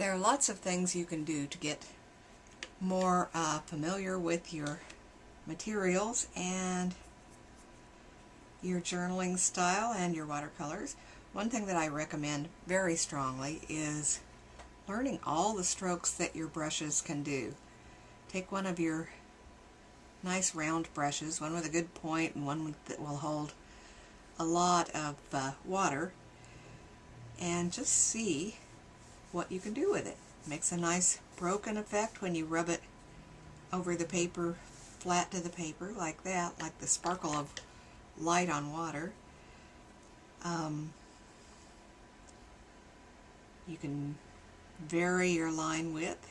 There are lots of things you can do to get more familiar with your materials and your journaling style and your watercolors. One thing that I recommend very strongly is learning all the strokes that your brushes can do. Take one of your nice round brushes, one with a good point and one that will hold a lot of water, and just see what you can do with it. Makes a nice broken effect when you rub it over the paper, flat to the paper, like that, like the sparkle of light on water. You can vary your line width.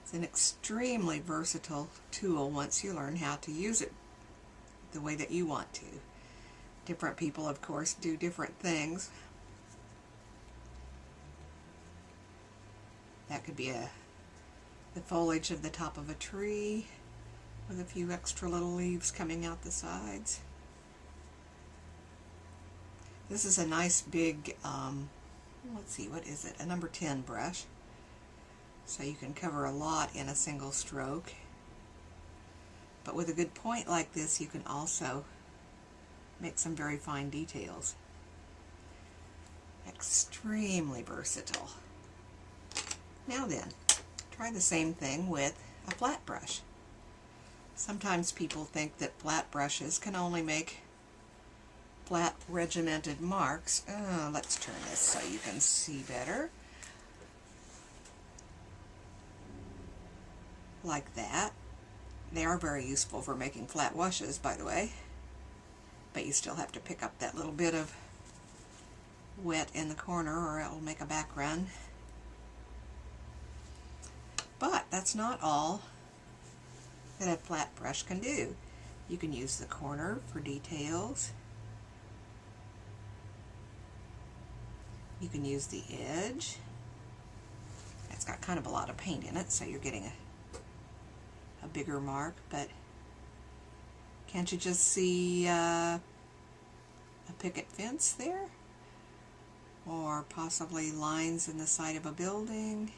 It's an extremely versatile tool once you learn how to use it the way that you want to. Different people, of course, do different things. That could be the foliage of the top of a tree with a few extra little leaves coming out the sides. This is a nice big, let's see, what is it? A number 10 brush. So you can cover a lot in a single stroke. But with a good point like this, you can also make some very fine details. Extremely versatile. Now then, try the same thing with a flat brush. Sometimes people think that flat brushes can only make flat regimented marks. Let's turn this so you can see better. Like that. They are very useful for making flat washes, by the way. But you still have to pick up that little bit of wet in the corner or it will make a background. But that's not all that a flat brush can do. You can use the corner for details. You can use the edge. It's got kind of a lot of paint in it, so you're getting a bigger mark, but can't you just see a picket fence there? Or possibly lines in the side of a building.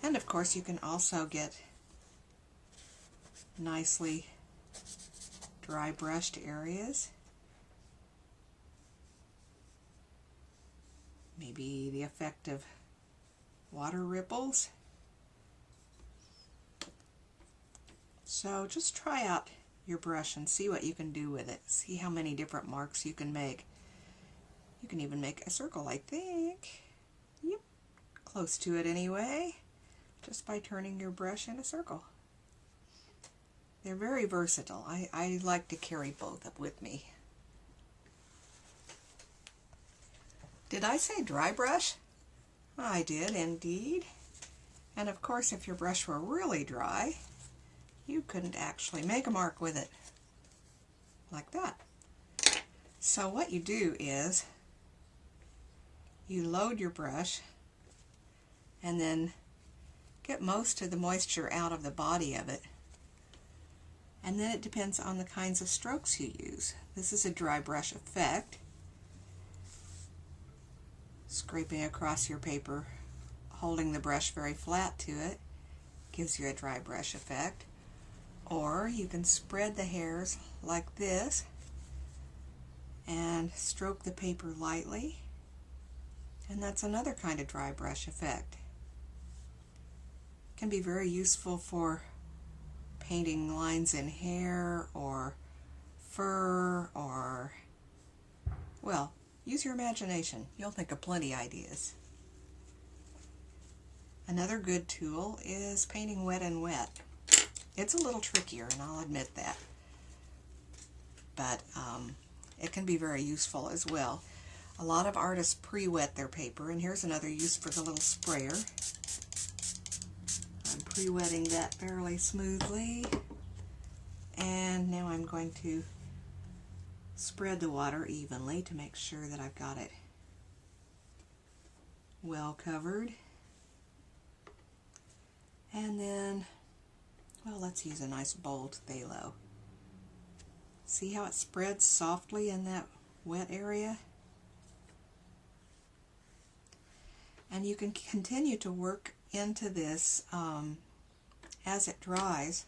And of course you can also get nicely dry brushed areas. Maybe the effect of water ripples. So just try out your brush and see what you can do with it. See how many different marks you can make. You can even make a circle, I think. Yep, close to it anyway, just by turning your brush in a circle. They're very versatile. I like to carry both up with me. Did I say dry brush? I did indeed. And of course, if your brush were really dry, you couldn't actually make a mark with it. Like that. So what you do is you load your brush and then get most of the moisture out of the body of it. And then it depends on the kinds of strokes you use. This is a dry brush effect. Scraping across your paper, holding the brush very flat to it, gives you a dry brush effect. Or you can spread the hairs like this and stroke the paper lightly, and that's another kind of dry brush effect. It can be very useful for painting lines in hair or fur or, well, use your imagination. You'll think of plenty of ideas. Another good tool is painting wet and wet. It's a little trickier, and I'll admit that. But it can be very useful as well. A lot of artists pre-wet their paper, and here's another use for the little sprayer. I'm pre-wetting that fairly smoothly. And now I'm going to spread the water evenly to make sure that I've got it well covered. And then, well, let's use a nice bold phthalo. See how it spreads softly in that wet area? And you can continue to work into this as it dries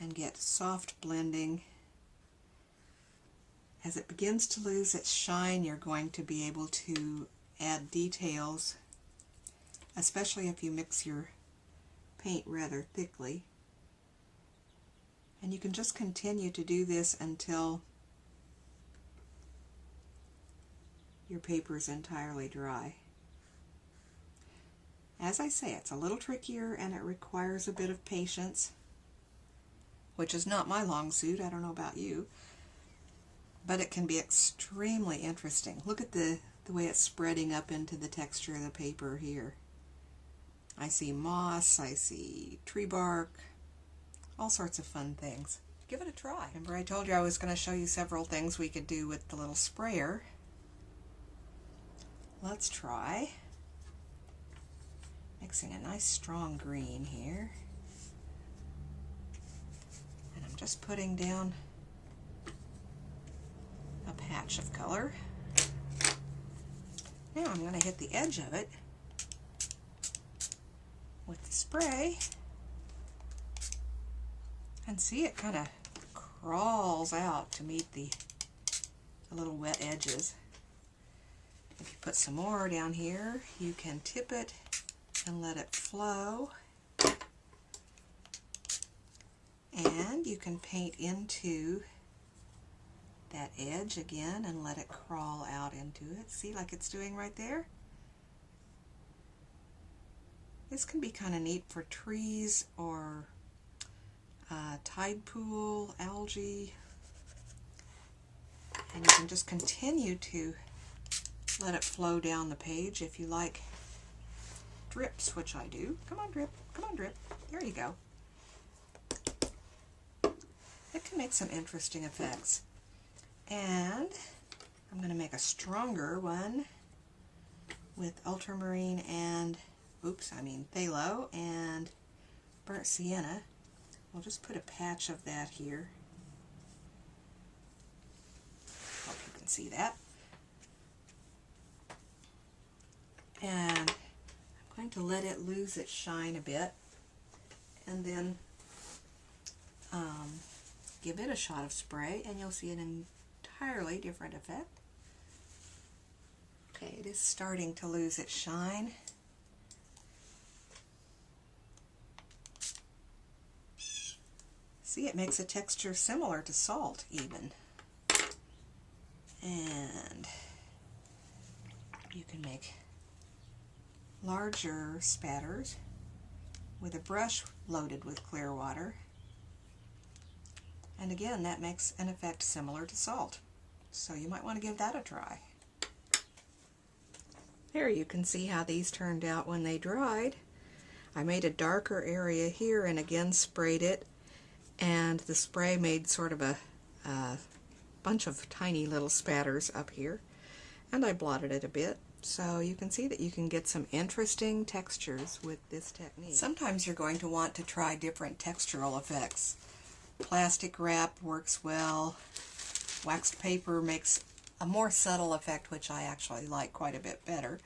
and get soft blending. As it begins to lose its shine, you're going to be able to add details, especially if you mix your paint rather thickly. And you can just continue to do this until your paper is entirely dry. As I say, it's a little trickier and it requires a bit of patience, which is not my long suit. I don't know about you, but it can be extremely interesting. Look at the way it's spreading up into the texture of the paper here. I see moss, I see tree bark, all sorts of fun things. Give it a try. Remember I told you I was going to show you several things we could do with the little sprayer. Let's try mixing a nice strong green here. And I'm just putting down a patch of color. Now I'm going to hit the edge of it with the spray. And see, it kind of crawls out to meet the little wet edges. If you put some more down here, you can tip it and let it flow. And you can paint into that edge again and let it crawl out into it. See, like it's doing right there? This can be kind of neat for trees or tide pool, algae. And you can just continue to let it flow down the page if you like drips, which I do. Come on, drip. Come on, drip. There you go. It can make some interesting effects. And I'm going to make a stronger one with ultramarine and, phthalo and burnt sienna. We'll just put a patch of that here. Hope you can see that. And I'm going to let it lose its shine a bit and then give it a shot of spray and you'll see an entirely different effect. Okay, it is starting to lose its shine. See, it makes a texture similar to salt even. And you can make larger spatters with a brush loaded with clear water. And again, that makes an effect similar to salt. So you might want to give that a try. Here you can see how these turned out when they dried. I made a darker area here and again sprayed it, and the spray made sort of a bunch of tiny little spatters up here, and I blotted it a bit. So you can see that you can get some interesting textures with this technique. Sometimes you're going to want to try different textural effects. Plastic wrap works well. Waxed paper makes a more subtle effect, which I actually like quite a bit better.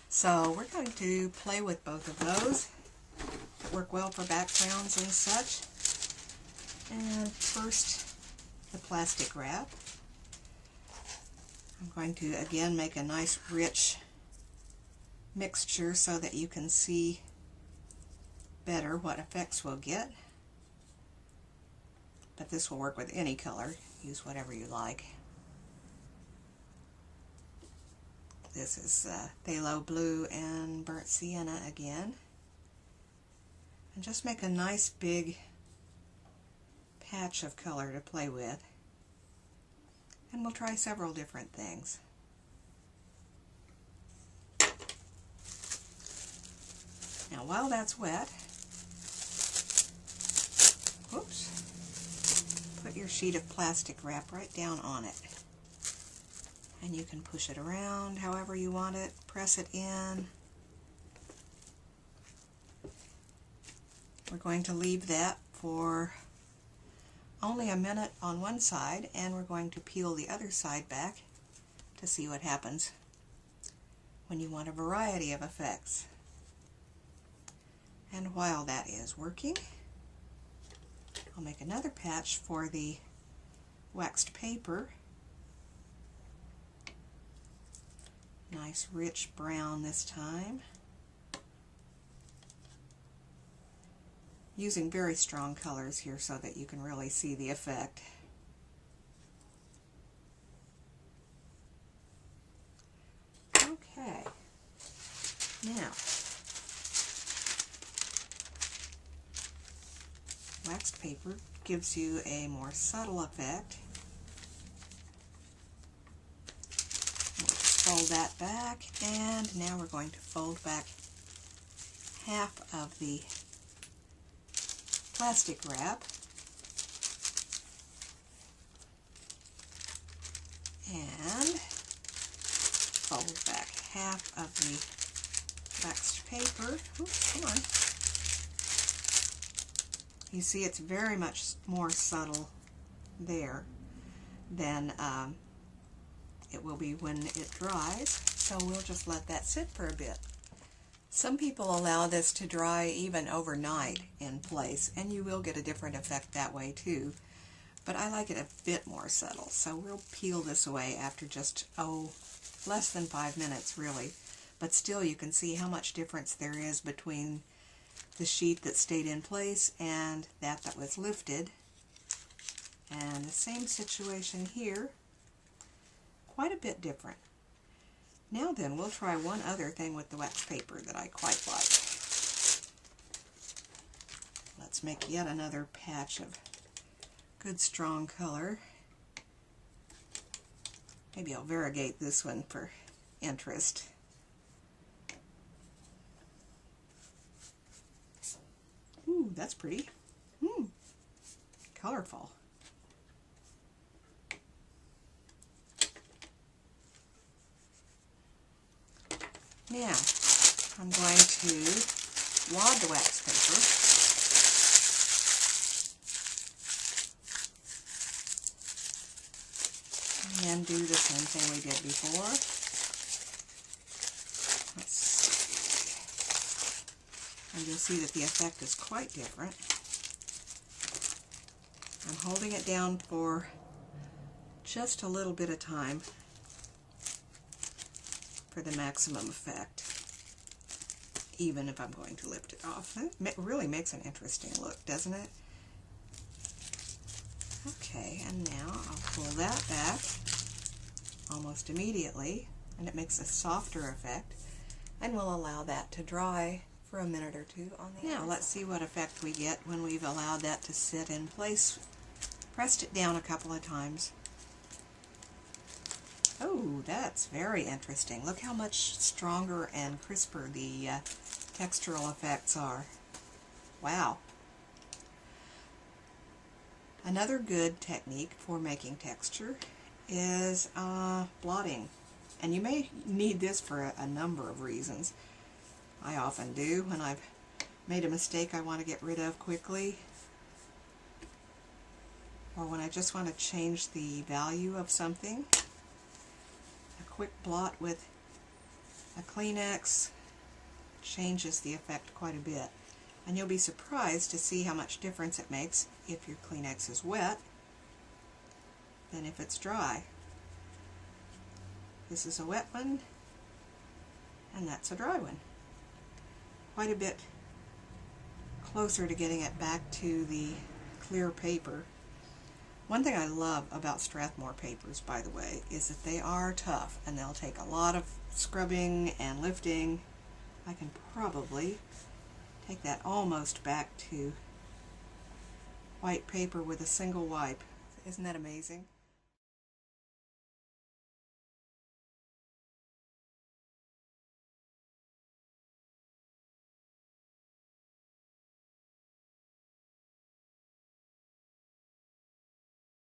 So we're going to play with both of those that work well for backgrounds and such. And first, the plastic wrap. I'm going to again make a nice rich mixture so that you can see better what effects we'll get. But this will work with any color. Use whatever you like. This is phthalo blue and burnt sienna again. And just make a nice big patch of color to play with. And we'll try several different things. Now while that's wet, put your sheet of plastic wrap right down on it. And you can push it around however you want it, press it in. We're going to leave that for only a minute on one side, and we're going to peel the other side back to see what happens when you want a variety of effects. And while that is working, I'll make another patch for the waxed paper. Nice rich brown this time. Using very strong colors here so that you can really see the effect. Okay, now waxed paper gives you a more subtle effect. We'll just fold that back, and now we're going to fold back half of the plastic wrap, and fold back half of the waxed paper. Oops, come on. You see it's very much more subtle there than it will be when it dries, so we'll just let that sit for a bit. Some people allow this to dry even overnight in place, and you will get a different effect that way too, but I like it a bit more subtle, so we'll peel this away after just, less than 5 minutes really, but still you can see how much difference there is between the sheet that stayed in place and that was lifted. And the same situation here, quite a bit different. Now then, we'll try one other thing with the wax paper that I quite like. Let's make yet another patch of good strong color. Maybe I'll variegate this one for interest. Ooh, that's pretty. Colorful. Now, I'm going to wad the wax paper. And then do the same thing we did before. Let's see. And you'll see that the effect is quite different. I'm holding it down for just a little bit of time for the maximum effect, even if I'm going to lift it off. It really makes an interesting look, doesn't it? Okay, and now I'll pull that back almost immediately, and it makes a softer effect, and we'll allow that to dry for a minute or two on the Now let's see what effect we get when we've allowed that to sit in place. Pressed it down a couple of times. Oh, that's very interesting. Look how much stronger and crisper the textural effects are. Wow. Another good technique for making texture is blotting. And you may need this for a number of reasons. I often do when I've made a mistake I want to get rid of quickly, or when I just want to change the value of something. A quick blot with a Kleenex changes the effect quite a bit. And you'll be surprised to see how much difference it makes if your Kleenex is wet than if it's dry. This is a wet one, and that's a dry one. Quite a bit closer to getting it back to the clear paper. One thing I love about Strathmore papers, by the way, is that they are tough, and they'll take a lot of scrubbing and lifting. I can probably take that almost back to white paper with a single wipe. Isn't that amazing?